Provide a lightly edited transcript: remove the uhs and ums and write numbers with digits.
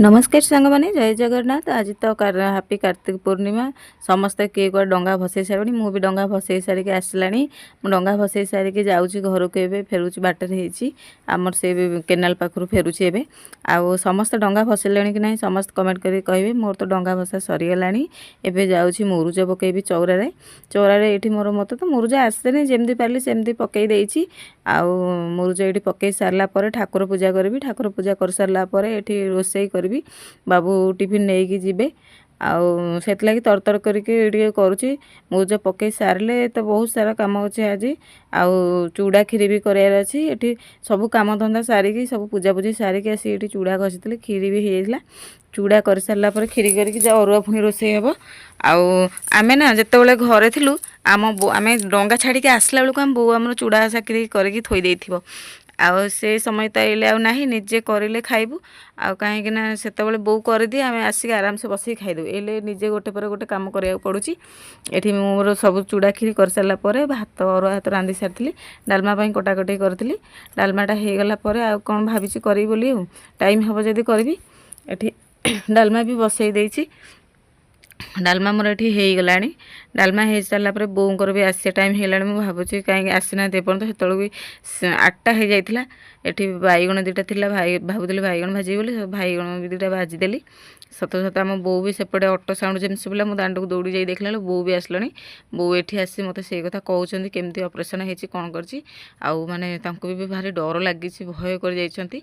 नमस्कार सांग मैंने जय जगन्नाथ। आज तो हापी कार्तिक पूर्णिमा समस्ते किए कुआ डंगा भसई सारे मु भी डंगा भसई सारिक आसला डंगा भसई सारिक जाऊँगी घर को ए फेरुची बाटर होमर से केनाल पाखु फेरुची ए आउ समस्त डंगा भसैले कि ना समस्त कमेंट कर कहे मोर तो डंगा भसा सरीगला एवं जाऊँगी मुरुज पकईबी चौरारे चौरारे ये मोर मत तो मुरुज आसेनि जमी पारि सेमती पकई देती आउ मुरुज ये पकई सारापर ठाकुर पूजा करी ठाकुर पूजा कर सारापर ये रोषे करी बाबू टिफिन नहीं कि जीवे आउ से तरतर करके करुच्ची मुरुज पकई सारे तो बहुत सारा कम अच्छे आज आउ चूड़ा खीरी भी करार अच्छी ये सब कम धंदा सारिकी सब पूजापूजी सारिकी आसी ये चूड़ा घसी खीरी भी होता चूड़ा कर सारापर खीरी करके अरुआ पुणी रोषे हे आमे ना जिते घरे थिलु आम आम डंगा छाड़ी आसला बेलू आम बो आम चूड़ा चाकरी करके थोई देथिबो आउ से समय तो आइले आउ नाही निजे करिले खाइबू आउ कहीं ना सेतबेले बो कर दिए आम आसिक आराम से बसिक खाइदेबू एले निजे गोटे पर गोटे काम करिया पड़ुची एठी मोर सब चूड़ा खीरी कर सारा पर भात अरुआ भात रांधि सारी डालमा कटाकटी करी डालमाटा हो गला आउ कौन भावी करी बोली टाइम हम जदि करी एठी डालमा भी बसई देइछि डालमा मोर ये होगला डालमा हो सारापर बोर भी आसा टाइम होगा मुझे भावुँ कहीं आसीना एपर्त से भी 8टा हो जाता ये बैगण दुटा थी भावुली बैगण भाजी बोली बैगण भी दुटा भाजीदेली सत सत आम बो भी सेपटे ऑटो साउंड जमी शुभिला मुझे दांड को दौड़ी जाई देखला बो भी आसलानी बो ये आसी मत से कथा कहते केमती ऑपरेशन होती कौन कर माने भी भारी डर लगी भय कर जाइछंती